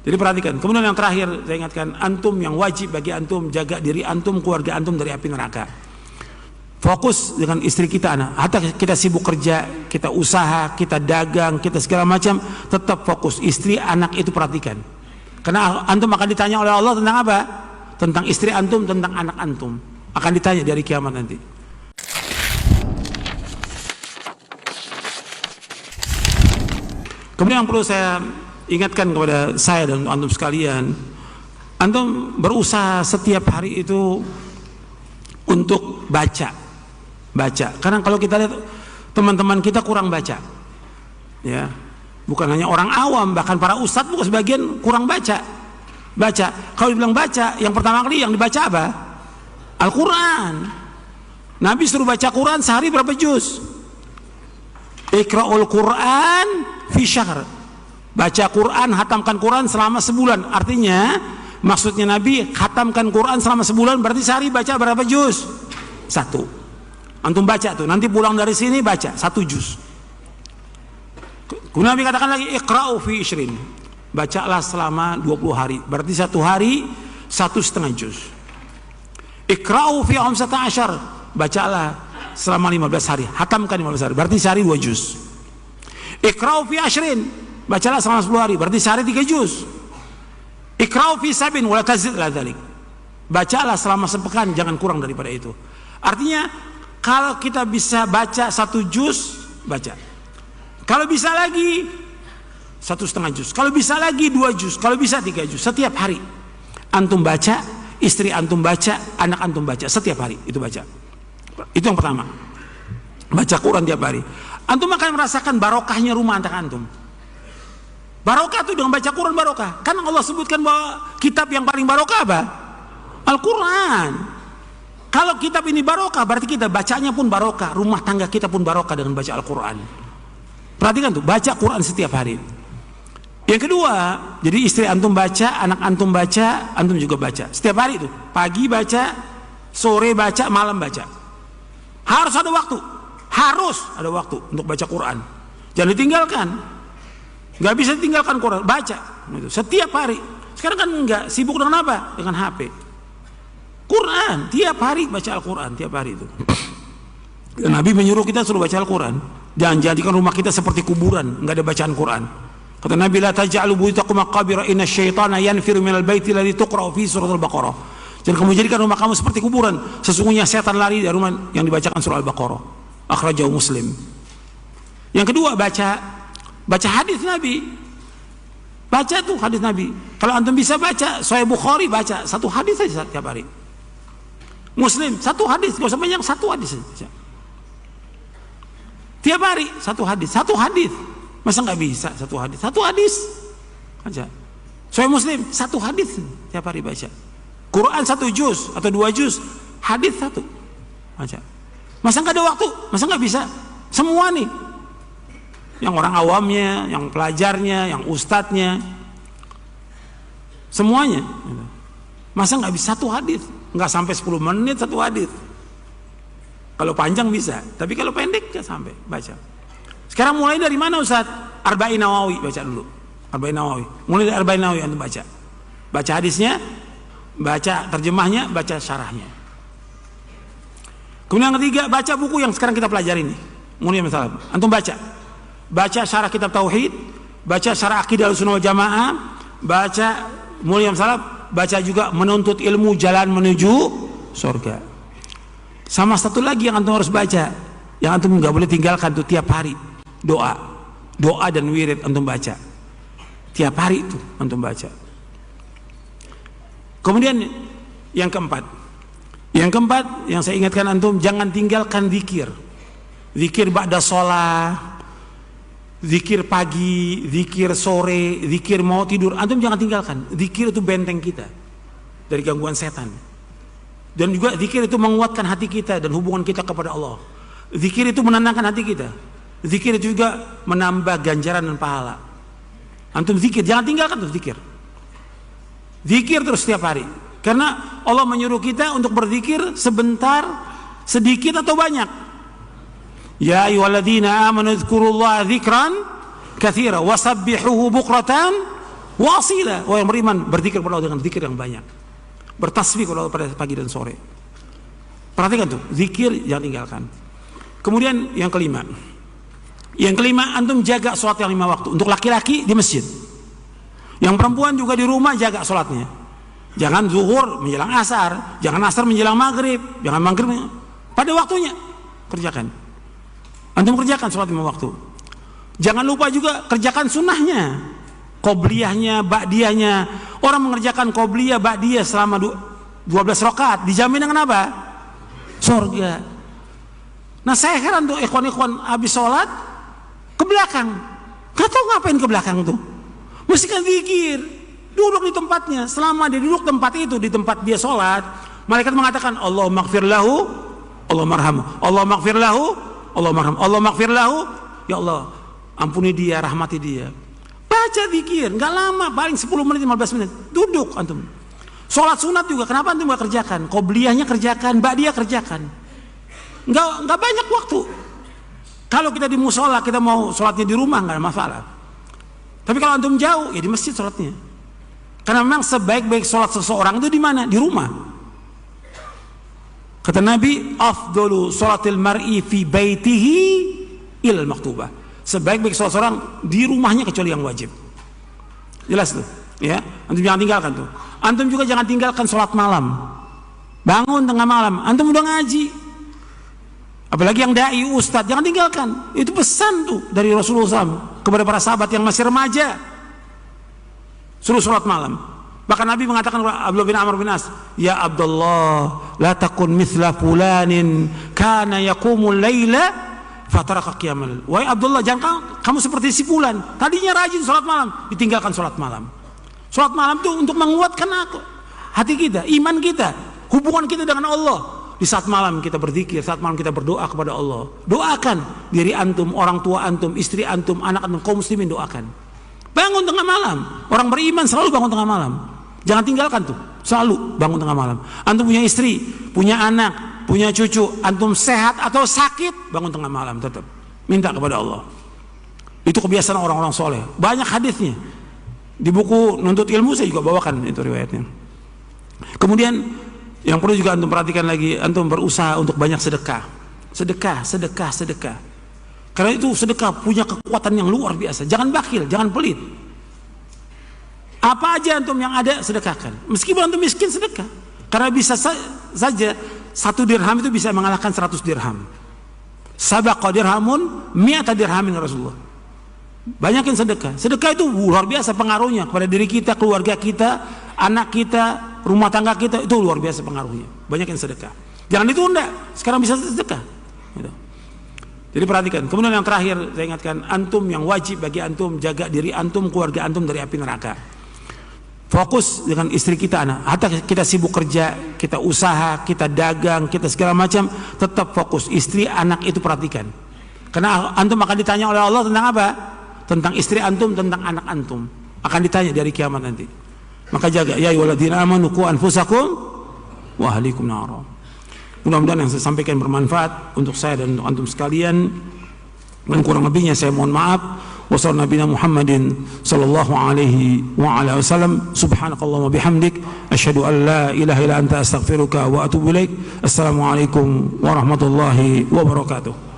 Jadi perhatikan. Kemudian yang terakhir saya ingatkan, antum yang wajib bagi antum jaga diri antum, keluarga antum dari api neraka. Fokus dengan istri kita, anak. Hatta kita sibuk kerja, kita usaha, kita dagang, kita segala macam, tetap fokus. Istri, anak itu perhatikan. Karena antum akan ditanya oleh Allah tentang apa? Tentang istri antum, tentang anak antum. Akan ditanya dari kiamat nanti. Kemudian yang perlu saya ingatkan kepada saya dan antum sekalian, antum berusaha setiap hari itu untuk baca. Karena kalau kita lihat teman-teman kita kurang baca, ya, bukan hanya orang awam, bahkan para ustadz juga sebagian kurang baca. Kalau dibilang baca, yang pertama kali yang dibaca apa? Al-Quran. Nabi suruh baca Quran sehari berapa juz? Iqra'ul Quran fi syahr. Baca Quran, hatamkan Quran selama sebulan. Artinya maksudnya Nabi hatamkan Quran selama sebulan, berarti sehari baca berapa juz? 1. Antum baca tuh, nanti pulang dari sini baca 1 juz. Kemudian Nabi katakan lagi iqra'u fi ishrin. Bacalah selama 20 hari. Berarti 1 hari 1,5 juz. Iqra'u fi 15. Bacalah selama 15 hari. Hatamkan 15 hari. Berarti sehari 2 juz. Iqra'u fi ashrin. Bacalah selama 10 hari. Berarti sehari 3 juz. Iqra'u fi sabin wala tazid la dzalik. Bacalah selama sepekan, jangan kurang daripada itu. Artinya kalau kita bisa baca 1 juz, baca. Kalau bisa lagi 1,5 juz. Kalau bisa lagi 2 juz. Kalau bisa 3 juz. Setiap hari antum baca, istri antum baca, anak antum baca. Setiap hari itu baca. Itu yang pertama. Baca Quran tiap hari. Antum akan merasakan barokahnya rumah tangga antum. Barokah itu dengan baca Quran barokah. Karena Allah sebutkan bahwa kitab yang paling barokah apa? Al-Quran. Kalau kitab ini barokah, berarti kita bacanya pun barokah. Rumah tangga kita pun barokah dengan baca Al-Quran. Perhatikan tuh, baca Quran setiap hari. Yang kedua, jadi istri antum baca, anak antum baca, antum juga baca. Setiap hari itu, pagi baca, sore baca, malam baca. Harus ada waktu untuk baca Quran. Jangan ditinggalkan. Nggak bisa tinggalkan Quran, baca setiap hari. Sekarang kan enggak, sibuk dengan apa? Dengan HP. Quran, tiap hari baca Al-Quran, tiap hari itu. Dan Nabi menyuruh kita suruh baca Al-Quran. Jangan jadikan rumah kita seperti kuburan, enggak ada bacaan Quran. Kata Nabi, la taj'alu buyutakum maqabira inna syaitana yanfiru minal baiti alladhi tuqra'u fi surat Al-Baqarah. Jangan kamu jadikan rumah kamu seperti kuburan. Sesungguhnya setan lari dari rumah yang dibacakan surah Al-Baqarah. Akhrajahu Muslim. Yang kedua, baca hadis Nabi. Baca tuh hadis Nabi. Kalau antum bisa baca Sahih Bukhari, baca 1 hadis saja tiap hari. Muslim 1 hadis, enggak usah banyak, 1 hadis saja. Tiap hari 1 hadis, 1 hadis. Masa nggak bisa 1 hadis? 1 hadis aja. Sahih Muslim 1 hadis tiap hari baca. Quran 1 juz atau 2 juz, hadis 1 baca. Masa nggak ada waktu? Masa nggak bisa? Semua nih, yang orang awamnya, yang pelajarnya, yang ustadznya, semuanya. Masa nggak bisa 1 hadis? Nggak sampai 10 menit 1 hadis. Kalau panjang bisa, tapi kalau pendek nggak sampai baca. Sekarang mulai dari mana Ustaz? Arba'in Nawawi baca dulu. Arba'in Nawawi. Mulai dari Arba'in Nawawi antum baca. Baca hadisnya, baca terjemahnya, baca syarahnya. Kemudian yang ketiga, baca buku yang sekarang kita pelajari ini. Mulai misalnya, antum baca. Baca syarah kitab tauhid, baca syarah akidah Ahlussunnah wal Jamaah, baca mulai misalnya, baca juga menuntut ilmu jalan menuju surga. Sama satu lagi yang antum harus baca, yang antum nggak boleh tinggalkan tuh tiap hari. Doa dan wirid antum baca tiap hari itu antum baca. Kemudian yang keempat yang saya ingatkan antum, jangan tinggalkan zikir ba'da sholat, zikir pagi, zikir sore, zikir mau tidur, antum jangan tinggalkan. Zikir itu benteng kita dari gangguan setan, dan juga zikir itu menguatkan hati kita dan hubungan kita kepada Allah. Zikir itu menenangkan hati kita. Zikir itu juga menambah ganjaran dan pahala. Antum zikir, jangan tinggalkan tuh zikir. Zikir terus setiap hari. Karena Allah menyuruh kita untuk berzikir sebentar, sedikit atau banyak. Ya ayyuhalladzina amanu dzkurullaha dzikran katsira wasabbihuhu bukratan Wasilah, orang beriman berzikir kepada Allah dengan zikir yang banyak. Bertasbih kepada Allah pada pagi dan sore. Perhatikan tuh, zikir jangan tinggalkan. Kemudian yang kelima. Yang kelima, antum jaga sholat yang 5 waktu. Untuk laki-laki di masjid. Yang perempuan juga di rumah jaga sholatnya. Jangan zuhur menjelang asar, jangan asar menjelang maghrib, jangan maghrib pada waktunya. Kerjakan. Antum kerjakan sholat 5 waktu. Jangan lupa juga kerjakan sunnahnya. Qobliyahnya, ba'diyahnya. Orang mengerjakan qobliyah, ba'diyah selama 12 rakaat dijamin dengan apa? Surga. Nah saya heran tuh ikhwan-ikhwan habis sholat ke belakang. Gak tahu ngapain ke belakang tuh. Mesti kan zikir. Duduk di tempatnya. Selama dia duduk tempat itu, di tempat dia sholat, malaikat mengatakan Allah maghfir lahu, Allah marhamu, Allah maghfir lahu, Allah marhamu, Allah maghfir lahu. Ya Allah ampuni dia, rahmati dia. Baca zikir, nggak lama, paling 10 menit, 15 menit. Duduk antum. Sholat sunat juga, kenapa antum nggak kerjakan? Qobliyahnya kerjakan, ba'diyah kerjakan. Nggak banyak waktu. Kalau kita di musola, kita mau sholatnya di rumah nggak ada masalah. Tapi kalau antum jauh, ya di masjid sholatnya. Karena memang sebaik-baik sholat seseorang itu di mana? Di rumah. Kata Nabi, afdalu sholatil mar'i fi baitihi ilal maktubah. Sebaik-baik sholat seorang di rumahnya kecuali yang wajib. Jelas tuh, ya. Antum jangan tinggalkan tuh. Antum juga jangan tinggalkan sholat malam. Bangun tengah malam, antum udah ngaji. Apalagi yang dai, ustadz, jangan tinggalkan. Itu pesan tuh dari Rasulullah SAW kepada para sahabat yang masih remaja. Suruh sholat malam. Bahkan Nabi mengatakan kepada Abdullah bin Amr bin As, ya Abdullah, la takun mithla fulanin kana yaqumul laila fataraka qiyamal. Wahai Abdullah, jangan kamu seperti si fulan. Tadinya rajin sholat malam, ditinggalkan sholat malam. Sholat malam itu untuk menguatkan hati kita, iman kita, hubungan kita dengan Allah. Di saat malam kita berzikir, saat malam kita berdoa kepada Allah. Doakan diri antum, orang tua antum, istri antum, anak antum, kaum muslimin doakan. Bangun tengah malam. Orang beriman selalu bangun tengah malam. Jangan tinggalkan tuh. Selalu bangun tengah malam. Antum punya istri, punya anak, punya cucu, antum sehat atau sakit, bangun tengah malam tetap. Minta kepada Allah. Itu kebiasaan orang-orang soleh. Banyak hadisnya. Di buku Nuntut Ilmu saya juga bawakan itu riwayatnya. Kemudian yang perlu juga antum perhatikan lagi, antum berusaha untuk banyak sedekah. Sedekah, sedekah, sedekah. Karena itu sedekah punya kekuatan yang luar biasa. Jangan bakhil, jangan pelit. Apa aja antum yang ada sedekahkan. Meskipun antum miskin sedekah. Karena bisa saja 1 dirham itu bisa mengalahkan 100 dirham. Sabaqa dirhamun mi'ata dirhamin Rasulullah. Banyakin sedekah. Sedekah itu luar biasa pengaruhnya kepada diri kita, keluarga kita, anak kita, rumah tangga kita, itu luar biasa pengaruhnya. Banyakin sedekah. Jangan ditunda. Sekarang bisa sedekah. Gitu. Jadi perhatikan. Kemudian yang terakhir saya ingatkan, antum yang wajib bagi antum jaga diri antum, keluarga antum dari api neraka. Fokus dengan istri kita, anak. Hatta kita sibuk kerja, kita usaha, kita dagang, kita segala macam, tetap fokus. Istri, anak itu perhatikan. Karena antum akan ditanya oleh Allah tentang apa? Tentang istri antum, tentang anak antum. Akan ditanya dari kiamat nanti. Maka jaga. Ya ayyuhalladzina amanu qu anfusakum wa ahlikum nara. Mudah-mudahan yang saya sampaikan bermanfaat untuk saya dan untuk antum sekalian. Dan kurang lebihnya saya mohon maaf. Wassallallahu nabiyana Muhammadin sallallahu alaihi wa ala wasallam. Subhanakallahumma bihamdik asyhadu an la ilaha illa anta astaghfiruka wa atubu ilaik. Assalamualaikum warahmatullahi wabarakatuh.